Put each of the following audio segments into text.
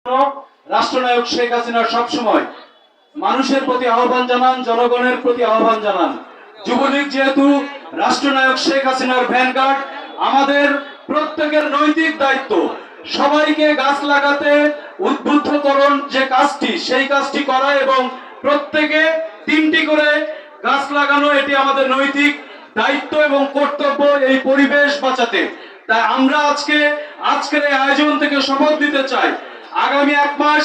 রাষ্ট্রনায়ক শেখ হাসিনা সবসময় মানুষের প্রতি আহ্বান জানান, জনগণের প্রতি আহ্বান জানান। যুবলীগ যেহেতু রাষ্ট্রনায়ক শেখ হাসিনার ভ্যানগার্ড, আমাদের প্রত্যেকের নৈতিক দায়িত্ব সবাইকে গাছ লাগাতে উদ্বুদ্ধকরণ যে কাজটি, সেই কাজটি করা এবং প্রত্যেকে 3টি করে গাছ লাগানো, এটি আমাদের নৈতিক দায়িত্ব এবং কর্তব্য এই পরিবেশ বাঁচাতে। তাই আমরা আজকের এই আয়োজন থেকে শপথ দিতে চাই, আগামী 1 মাস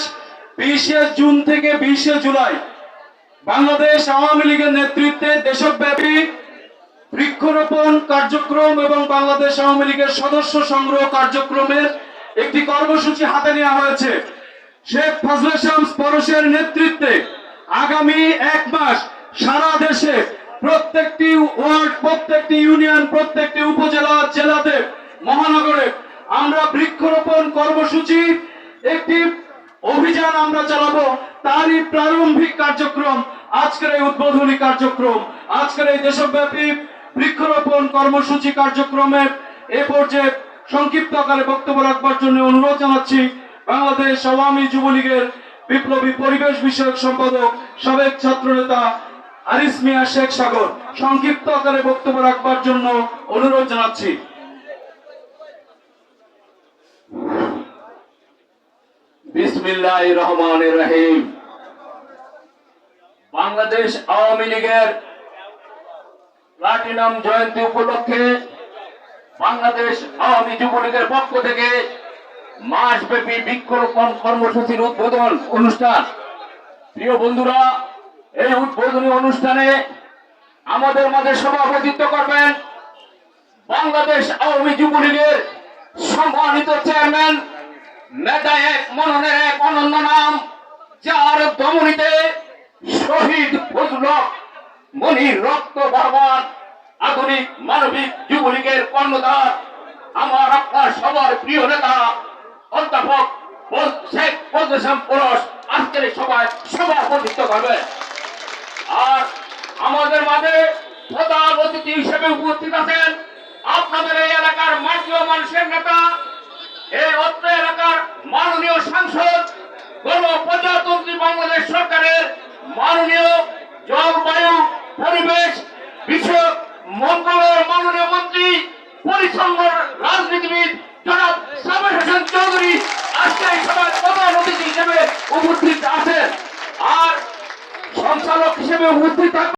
20 জুন থেকে 20 জুলাই বাংলাদেশ আওয়ামী লীগের নেতৃত্বে দেশব্যাপী বৃক্ষরোপণ কার্যক্রম এবং বাংলাদেশ আওয়ামী লীগের সদস্য সংগ্রহ কার্যক্রমের একটি কর্মসূচি হাতে নেওয়া হয়েছে। শেখ ফজলে শামস পরশের নেতৃত্বে আগামী 1 মাস সারা দেশে প্রত্যেকটি ওয়ার্ড, প্রত্যেকটি ইউনিয়ন, প্রত্যেকটি উপজেলা, জেলাতে, মহানগরে আমরা বৃক্ষরোপণ কর্মসূচি একটি অভিযান আমরা চালাবো। তারই প্রারম্ভিক কার্যক্রম আজকের এই উদ্বোধনী কার্যক্রম, আজকের এই দেশব্যাপী বৃক্ষরোপণ কর্মসূচি কার্যক্রমে এ পর্যায়ে সংক্ষিপ্ত আকারে বক্তব্য রাখবার জন্য অনুরোধ জানাচ্ছি বাংলাদেশ আওয়ামী যুবলীগের বিপ্লবী পরিবেশ বিষয়ক সম্পাদক, সাবেক ছাত্রনেতা আরিস মিয়া শেখ সাগর। সংক্ষিপ্ত আকারে বক্তব্য রাখবার জন্য অনুরোধ জানাচ্ছি। বিসমিল্লাহির রহমানির রহিম। বাংলাদেশ আওয়ামী লীগের প্লাটিনাম জয়ন্তী উপলক্ষে বাংলাদেশ আওয়ামী যুবলীগের পক্ষ থেকে মাসব্যাপী বৃক্ষরোপণ কর্মসূচির উদ্বোধন অনুষ্ঠান। প্রিয় বন্ধুরা, এই উদ্বোধনী অনুষ্ঠানে আমাদের মাঝে সভাপতিত্ব করবেন বাংলাদেশ আওয়ামী যুবলীগের সম্মানিত চেয়ারম্যান, নেতা এক, মননের এক, অনন্য নাম, যার ধমনীতে শহীদ ফজলুল হক মনির রক্ত বহমান আধুনিক মানবিক যুবলীগের কর্ণধার, আমার আপনার সবার প্রিয় নেতা অধ্যাপক শেখ ফজলে শামস পরশ আজকের এই সভায় সভাপতিত্ব করবে। আর আমাদের মাঝে প্রধান অতিথি হিসেবে উপস্থিত আছেন আপনাদের এই এলাকার মাটি ও মানুষের নেতা, এই অত্র এলাকার মাননীয় সাংসদ, গণপ্রজাতন্ত্রী বাংলাদেশ সরকারের মাননীয় জলবায়ু পরিবেশ বিষয়ক মন্ত্রণালয়ের মাননীয় মন্ত্রী, পরিচ্ছন্ন রাজনীতিবিদ জনাব সাবের হোসেন চৌধুরী আজকে এই সভায় প্রধান অতিথি হিসেবে উপস্থিত আছেন। আর সঞ্চালক হিসেবে উপস্থিত থাকবেন